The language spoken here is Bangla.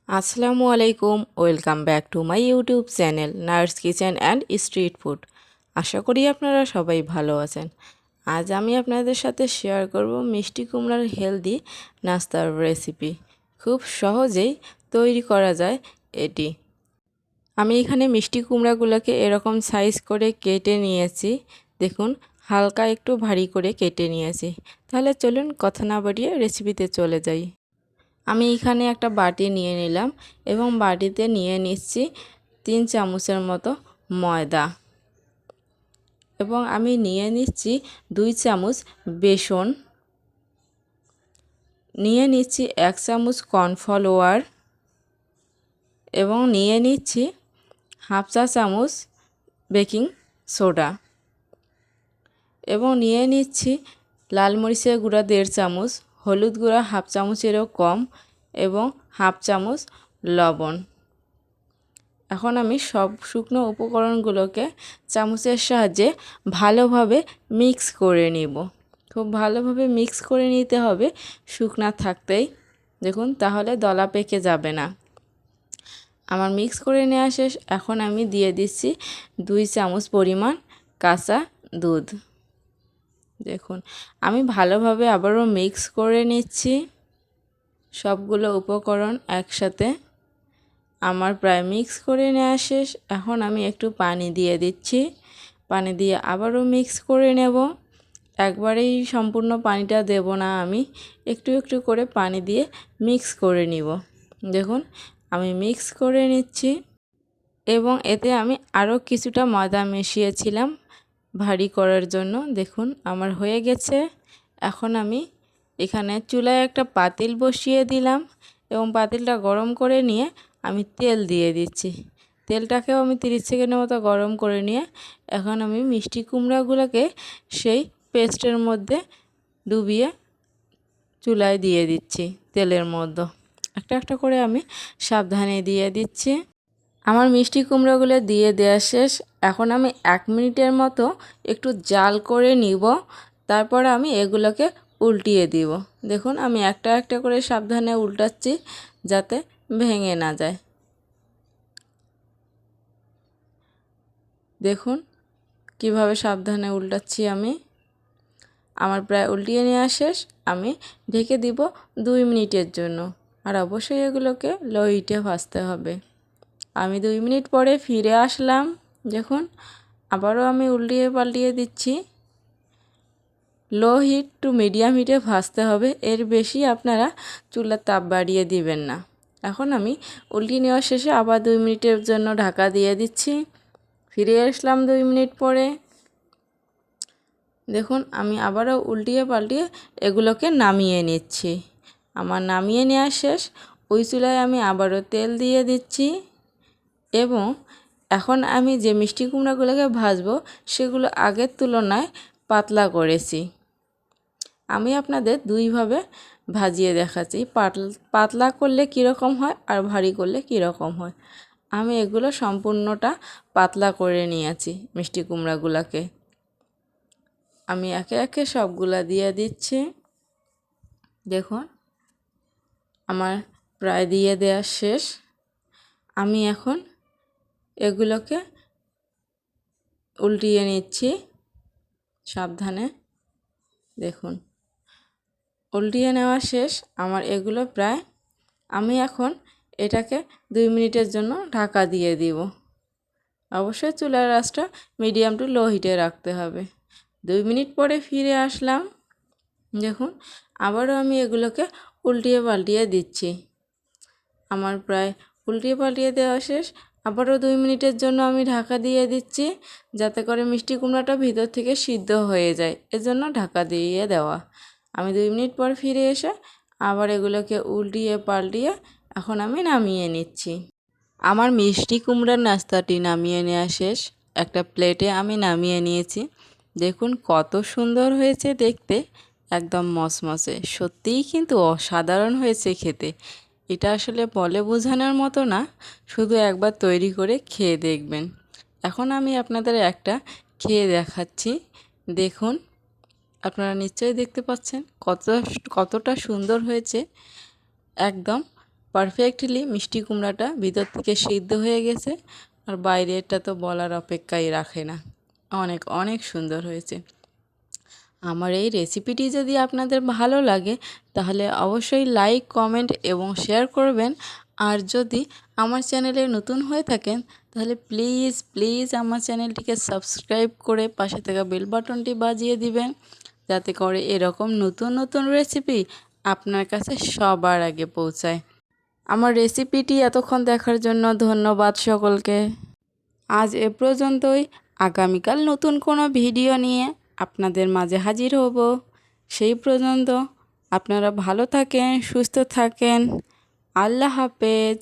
আসসালামু আলাইকুম, welcome back to my YouTube channel Nurse Kitchen and Street Food. আশা করি আপনারা সবাই ভালো আছেন। আজ আমি আপনাদের সাথে শেয়ার করব মিষ্টি কুমড়ার হেলদি নাস্তার রেসিপি। খুব সহজেই তৈরি করা যায় এটি। আমি এখানে মিষ্টি কুমড়াগুলোকে এরকম সাইজ করে কেটে নিয়েছি। দেখুন, হালকা একটু ভারী করে কেটে নিয়েছি। তাহলে চলুন কথা না বাড়িয়ে রেসিপিতে চলে যাই। আমি এখানে একটা বাটি নিয়ে নিলাম এবং বাটিতে নিয়ে নিচ্ছি 3 চামচের মতো ময়দা এবং আমি নিয়ে নিচ্ছি 2 চামচ বেসন, নিয়ে নিচ্ছি 1 চামচ কর্নফ্লাওয়ার এবং নিয়ে নিচ্ছি হাফ চা চামচ বেকিং সোডা এবং নিয়ে নিচ্ছি লাল মরিচের গুঁড়া 1.5 চামচ, হলুদ গুঁড়া হাফ চামচেরও কম এবং হাফ চামচ লবণ। এখন আমি সব শুকনো উপকরণগুলোকে চামচের সাহায্যে ভালোভাবে মিক্স করে নিব। খুব ভালোভাবে মিক্স করে নিতে হবে শুকনা থাকতেই, দেখুন, তাহলে দলা পেকে যাবে না। আমার মিক্স করে নেওয়া শেষ। এখন আমি দিয়ে দিচ্ছি 2 চামচ পরিমাণ কাঁচা দুধ। দেখুন, আমি ভালোভাবে আবারও মিক্স করে নিচ্ছি সবগুলো উপকরণ একসাথে। আমার প্রায় মিক্স করে নেওয়া শেষ। এখন আমি একটু পানি দিয়ে দিচ্ছি। পানি দিয়ে আবারও মিক্স করে নেব। একবারেই সম্পূর্ণ পানিটা দেব না, আমি একটু একটু করে পানি দিয়ে মিক্স করে নিব। দেখুন, আমি মিক্স করে নিচ্ছি এবং এতে আমি আরও কিছুটা ময়দা মিশিয়েছিলাম ভারী করার জন্য। দেখুন, আমার হয়ে গেছে। এখন আমি এখানে চুলায় একটা পাতিল বসিয়ে দিলাম এবং পাতিলটা গরম করে নিয়ে আমি তেল দিয়ে দিচ্ছি। তেলটাকেও আমি 30 সেকেন্ডের মতো গরম করে নিয়ে এখন আমি মিষ্টি কুমড়াগুলোকে সেই পেস্টের মধ্যে ডুবিয়ে চুলায় দিয়ে দিচ্ছি। তেলের মধ্যে একটা একটা করে আমি সাবধানে দিয়ে দিচ্ছি। আমার মিষ্টি কুমড়োগুলো দিয়ে দেওয়া শেষ। এখন আমি 1 মিনিটের মতো একটু জাল করে নিব, তারপর আমি এগুলোকে উল্টিয়ে দিব। দেখুন, আমি একটা একটা করে সাবধানে উল্টাচ্ছি যাতে ভেঙে না যায়। দেখুন কিভাবে সাবধানে উল্টাচ্ছি আমি। আমার প্রায় উল্টিয়ে নেওয়া শেষ। আমি ঢেকে দিব 2 মিনিটের জন্য। আর অবশ্যই এগুলোকে লো হিটে ভাজতে হবে। আমি 2 মিনিট পরে ফিরে আসলাম। দেখুন, আবারও আমি উল্টিয়ে পাল্টিয়ে দিচ্ছি। লো হিট টু মিডিয়াম হিটে ভাজতে হবে, এর বেশি আপনারা চুলার তাপ বাড়িয়ে দিবেন না। এখন আমি উল্টিয়ে নেওয়া শেষে আবার 2 মিনিটের জন্য ঢাকা দিয়ে দিচ্ছি। ফিরে আসলাম 2 মিনিট পরে। দেখুন, আমি আবারও উল্টিয়ে পাল্টিয়ে এগুলোকে নামিয়ে নিচ্ছি। আমার নামিয়ে নেওয়া শেষ। ওই চুলায় আমি আবারও তেল দিয়ে দিচ্ছি এবং এখন আমি যে মিষ্টি কুমড়াগুলোকে ভাজবো সেগুলো আগের তুলনায় পাতলা করেছি। আমি আপনাদের দুইভাবে ভাজিয়ে দেখাচ্ছি, পাতলা করলে কীরকম হয় আর ভারী করলে কীরকম হয়। আমি এগুলো সম্পূর্ণটা পাতলা করে নিয়েছি। মিষ্টি কুমড়াগুলোকে আমি একে একে সবগুলা দিয়ে দিচ্ছি। দেখুন, আমার প্রায় দিয়ে দেওয়া শেষ। আমি এখন এগুলোকে উল্টিয়ে নিচ্ছি সাবধানে। দেখুন, উল্টিয়ে নেওয়া শেষ আমার এগুলো প্রায়। আমি এখন এটাকে 2 মিনিটের জন্য ঢাকা দিয়ে দিব। অবশ্যই চুলার আঁচটা মিডিয়াম টু লো হিটে রাখতে হবে। 2 মিনিট পরে ফিরে আসলাম। দেখুন, আবারও আমি এগুলোকে উল্টিয়ে পাল্টিয়ে দিচ্ছি। আমার প্রায় উল্টিয়ে পাল্টিয়ে দেওয়া শেষ। আবারও 2 মিনিটের জন্য আমি ঢাকা দিয়ে দিচ্ছি যাতে করে মিষ্টি কুমড়াটা ভিতর থেকে সিদ্ধ হয়ে যায়, এজন্য ঢাকা দিয়ে দেওয়া। আমি 2 মিনিট পর ফিরে এসে আবার এগুলোকে উল্টিয়ে পাল্টিয়ে এখন আমি নামিয়ে নিচ্ছি। আমার মিষ্টি কুমড়ার নাস্তাটি নামিয়ে নেওয়া শেষ। একটা প্লেটে আমি নামিয়ে নিয়েছি। দেখুন কত সুন্দর হয়েছে দেখতে, একদম মচমচে। সত্যিই কিন্তু অসাধারণ হয়েছে খেতে। এটা আসলে বলে বোঝানোর মতো না, শুধু একবার তৈরি করে খেয়ে দেখবেন। এখন আমি আপনাদের একটা খেয়ে দেখাচ্ছি। দেখুন, আপনারা নিশ্চয়ই দেখতে পাচ্ছেন কতটা সুন্দর হয়েছে। একদম পারফেক্টলি মিষ্টি কুমড়াটা ভিতর থেকে সিদ্ধ হয়ে গেছে, আর বাইরেটা তো বলার অপেক্ষাই রাখে না। অনেক অনেক সুন্দর হয়েছে। আমার এই রেসিপিটি যদি আপনাদের ভালো লাগে তাহলে অবশ্যই লাইক, কমেন্ট এবং শেয়ার করবেন। আর যদি আমার চ্যানেলে নতুন হয়ে থাকেন তাহলে প্লিজ প্লিজ আমার চ্যানেলটিকে সাবস্ক্রাইব করে পাশে থাকা বেল বাটনটি বাজিয়ে দিবেন, যাতে করে এরকম নতুন নতুন রেসিপি আপনার কাছে সবার আগে পৌঁছায়। আমার রেসিপিটি এতক্ষণ দেখার জন্য ধন্যবাদ সকলকে। আজ এ পর্যন্তই। আগামীকাল নতুন কোনো ভিডিও নিয়ে আপনাদের মাঝে হাজির হব। সেই পর্যন্ত আপনারা ভালো থাকেন, সুস্থ থাকেন। আল্লাহ হাফেজ।